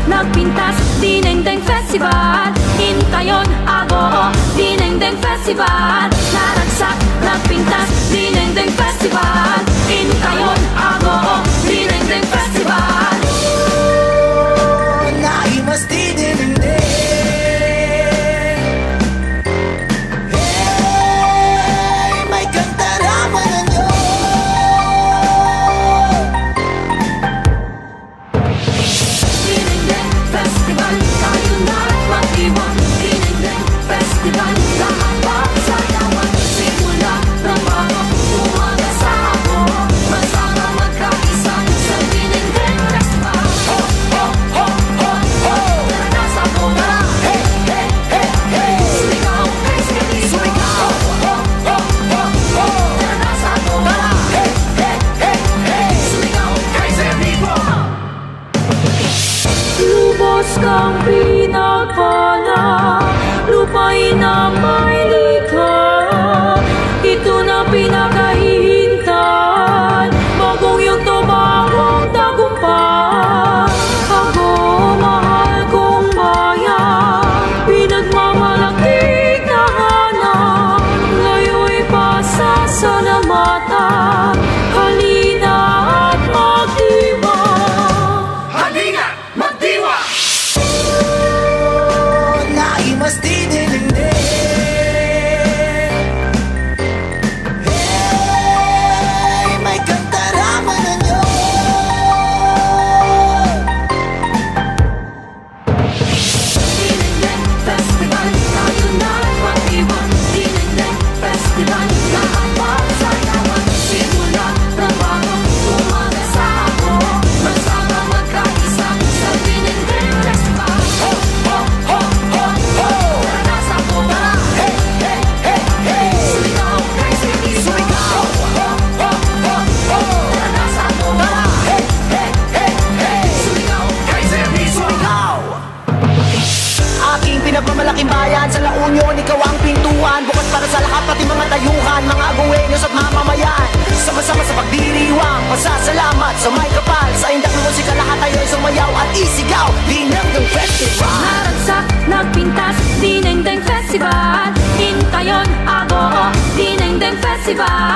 nagpintas, Dinengdeng Festival. Hintayon ako, Dinengdeng Festival. Naragsak, nagpintas, Dinengdeng Festival. Hintayon ako, Dinengdeng Festival. Naimas dinengdeng. Hey, may kantaraman nyo. Dinengdeng Festival, tayo na mag-iwan. Dinengdeng Festival, lahat pagsayawan. Simula ng bago, umaga sa ako. Masama magkaisa sa Dinengdeng Festival. Ho, ho, ho, ho, ho. Naranasan ko na. Hey, hey, hey, hey. Sumigaw, kay Skelly. Sumigaw. Ho, ho, ho, ho. Naranasan ko na. Hey, hey, hey, hey. Sumigaw, kay Skelly. Lubos kang pinagpala, lupain na may likha. Ito na pinakahihintay, bagong yugto, bagong tagumpay. Ako, mahal kong bayan, pinagmamalakig na hanap. Ngayon'y pasasalamatan, halina at magdiwang. Halina, magdiwa! Naimas dinengdeng. Hey, may kantaraman nyo. Dinengdeng Festival, tayo na mag-iwan. Dinengdeng Festival, lahat pagsayawan. Simula ng bago, umaga sa ako. Masama magkaisa sa Dinengdeng Festival. Ho, ho, ho, ho, ho. Naranasan ko na. Hey, hey, hey, hey. Sumigaw, kay Skelly. Sumigaw. Ho, ho, ho, ho. Naranasan ko na. Hey, hey, hey, hey. Sumigaw, kay Skelly. Sumigaw! Aking pinagmamalaking bayan sa La Union, ikaw ang pintuan. Bukas para sa lahat, pati mga tayuhan, mga aguenyos at mamamayan. Sama-sama sa pagdiriwang, pasasalamat sa may kapal. Sa indak ng musika, lahat tayo'y sumayaw at isigaw. Dinengdeng Festival. Naragsak, nagpintas, Dinengdeng Festival. Hintayon ako, Dinengdeng Festival.